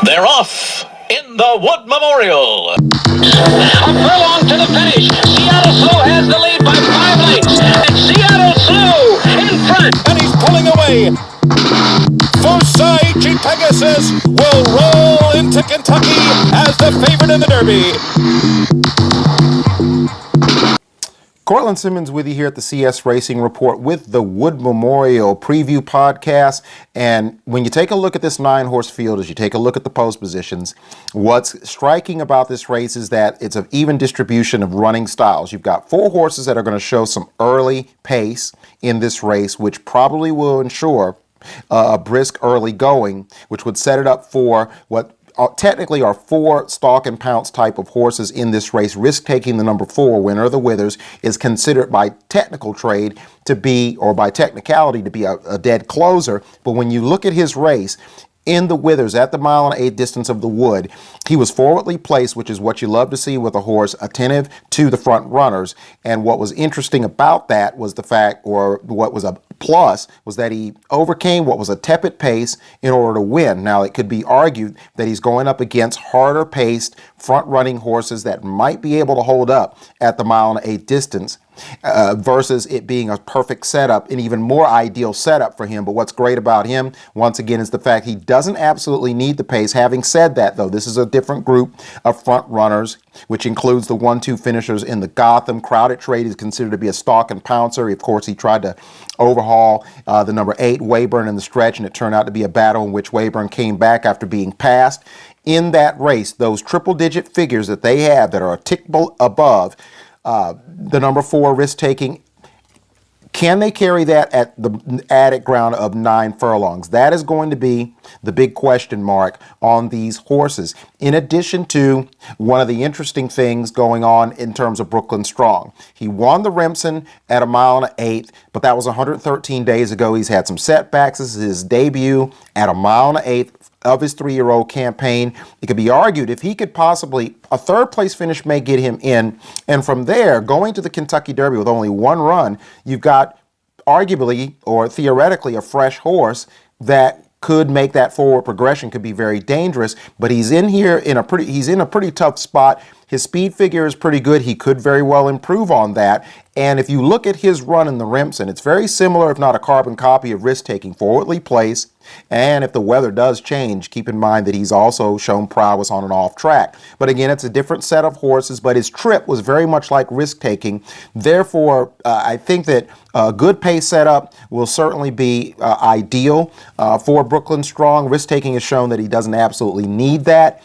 They're off in the Wood Memorial. A furlong to the finish. Seattle Slew has the lead by 5 lengths. And Seattle Slew in front. And he's pulling away. Forsyth Pegasus will roll into Kentucky as the favorite in the Derby. Courtland Simmons with you here at the CS Racing Report with the Wood Memorial Preview Podcast. And when you take a look at this 9-horse field, as you take a look at the post positions, what's striking about this race is that it's an even distribution of running styles. You've got 4 horses that are going to show some early pace in this race, which probably will ensure a brisk early going, which would set it up for what technically are 4 stalk and pounce type of horses in this race. Risk taking the number 4, Winner of the Withers, is considered by technical trade to be, or by technicality, to be a dead closer. But when you look at his race in the Withers at the 1.8 distance of the Wood, he was forwardly placed, which is what you love to see with a horse, attentive to the front runners. And what was interesting about that was the fact, or what was a plus, was that he overcame what was a tepid pace in order to win. Now, it could be argued that he's going up against harder paced front running horses that might be able to hold up at the 1.8 distance. Versus it being a perfect setup, an even more ideal setup for him. But what's great about him, once again, is the fact he doesn't absolutely need the pace. Having said that, though, this is a different group of front runners, which includes the 1-2 finishers in the Gotham. Crowded Trade is considered to be a stalk and pouncer. Of course, he tried to overhaul the number 8, WEYBURN, in the stretch, and it turned out to be a battle in which WEYBURN came back after being passed. In that race, those triple-digit figures that they have that are a tick above the number 4 risk-taking, can they carry that at the added ground of 9 furlongs? That is going to be the big question mark on these horses. In addition to one of the interesting things going on in terms of Brooklyn Strong. He won the Remsen at a 1.8, but that was 113 days ago. He's had some setbacks. This is his debut at a 1.8 of his 3-year-old campaign. It could be argued if he could possibly, a 3rd place finish may get him in. And from there, going to the Kentucky Derby with only 1 run, you've got arguably or theoretically a fresh horse that could make that forward progression, could be very dangerous. But he's in here in a pretty tough spot. His speed figure is pretty good. He could very well improve on that. And if you look at his run in the Remsen, it's very similar, if not a carbon copy, of risk-taking, forwardly placed. And if the weather does change, keep in mind that he's also shown prowess on and off track. But again, it's a different set of horses, but his trip was very much like risk-taking. Therefore, I think that a good pace setup will certainly be ideal for Brooklyn Strong. Risk-taking has shown that he doesn't absolutely need that.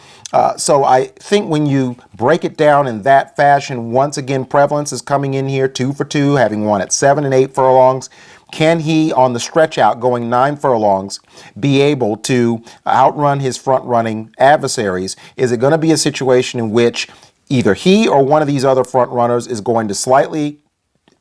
So I think when you break it down in that fashion, once again, Prevalence is coming in here 2 for 2, having won at 7 and 8 furlongs. Can he, on the stretch out, going 9 furlongs, be able to outrun his front-running adversaries? Is it going to be a situation in which either he or one of these other front runners is going to slightly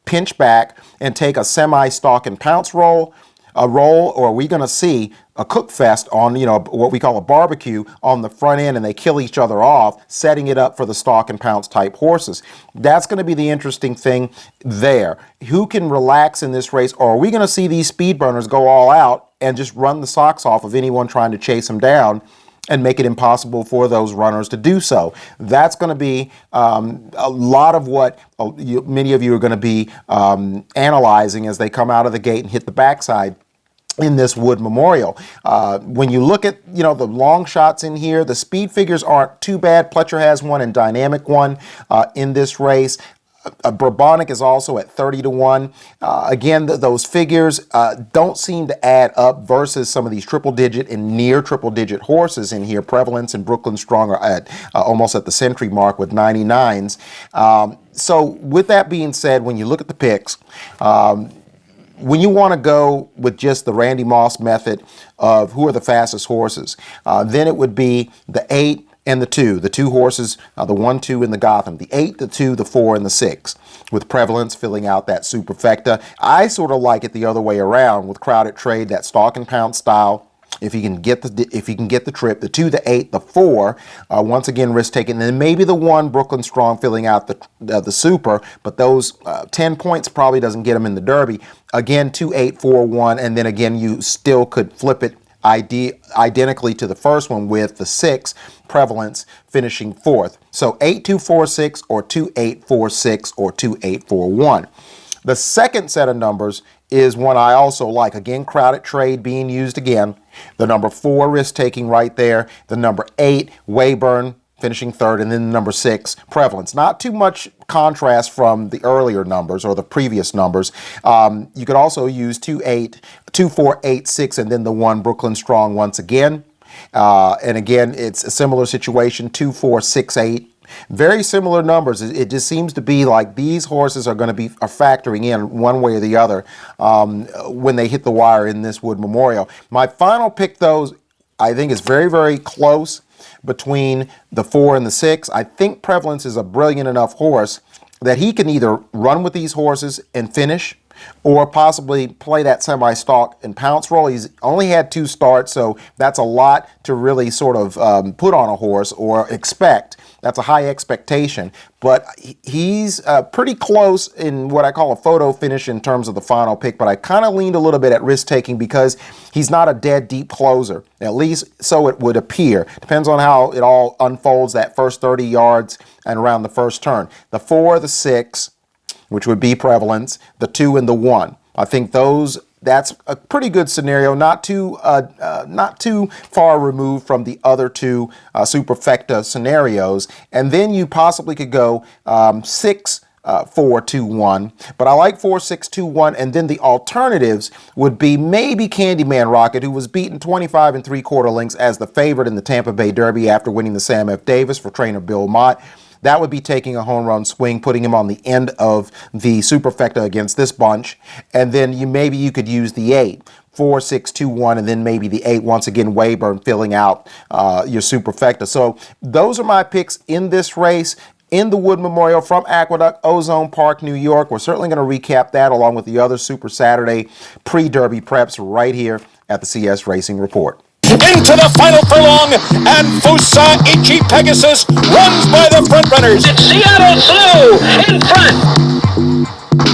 pinch back and take a semi-stalk and pounce role, or are we going to see a cook fest on, what we call a barbecue on the front end, and they kill each other off, setting it up for the stalk and pounce type horses? That's going to be the interesting thing there. Who can relax in this race, or are we going to see these speed burners go all out and just run the socks off of anyone trying to chase them down and make it impossible for those runners to do so? That's going to be a lot of what many of you are going to be analyzing as they come out of the gate and hit the backside in this Wood Memorial. When you look at, the long shots in here, the speed figures aren't too bad. Pletcher has one and Dynamic one in this race. Bourbonic is also at 30 to 1. Again, those figures don't seem to add up versus some of these triple-digit and near triple-digit horses in here. Prevalence and Brooklyn Strong are at almost at the century mark with 99s. So with that being said, when you look at the picks, when you want to go with just the Randy Moss method of who are the fastest horses, then it would be the 8 and the 2. The 2 horses, the 1, 2 in the Gotham. The 8, the 2, the 4, and the 6. With Prevalence filling out that Superfecta. I sort of like it the other way around with Crowded Trade, that stalk and pounce style. If he can get the trip, the 2, the 8, the 4, once again risk taking, and then maybe the 1 Brooklyn Strong filling out the Super, but those 10 points probably doesn't get him in the Derby. Again, 2, 8, 4, 1, and then again you still could flip it identically to the first one, with the 6 Prevalence finishing 4th. So 8246 or 2846 or 2841. The second set of numbers is one I also like. Again, Crowded Trade being used again. The number 4, Risk Taking, right there. The number 8, WEYBURN, finishing 3rd, and then the number 6, Prevalence. Not too much contrast from the earlier numbers or the previous numbers. You could also use 28, 2486, and then the 1, Brooklyn Strong, once again. And again, it's a similar situation, 2468. Very similar numbers. It just seems to be like these horses are going to are factoring in one way or the other when they hit the wire in this Wood Memorial. My final pick, though, I think is very, very close between the 4 and the 6. I think Prevalence is a brilliant enough horse that he can either run with these horses and finish, or possibly play that semi-stalk and pounce roll. He's only had 2 starts, so that's a lot to really sort of put on a horse or expect. That's a high expectation, but he's pretty close in what I call a photo finish in terms of the final pick, but I kind of leaned a little bit at Risk Taking because he's not a dead deep closer, at least so it would appear. Depends on how it all unfolds that first 30 yards and around the first turn. The 4, the 6, which would be Prevalence, the 2 and the 1. I think that's a pretty good scenario, not too far removed from the other 2 Superfecta scenarios. And then you possibly could go 6, 4, 2, 1. But I like 4, 6, 2, 1. And then the alternatives would be maybe Candyman Rocket, who was beaten 25 3/4 lengths as the favorite in the Tampa Bay Derby after winning the Sam F. Davis for trainer Bill Mott. That would be taking a home run swing, putting him on the end of the Superfecta against this bunch. And then maybe you could use the 8, 4, 6, 2, 1, and then maybe the 8, once again, WEYBURN, filling out your Superfecta. So those are my picks in this race in the Wood Memorial from Aqueduct, Ozone Park, New York. We're certainly going to recap that along with the other Super Saturday pre-Derby preps right here at the CS Racing Report. Into the final furlong, and Fusa Ichi Pegasus runs by the front runners. Seattle Slew in front.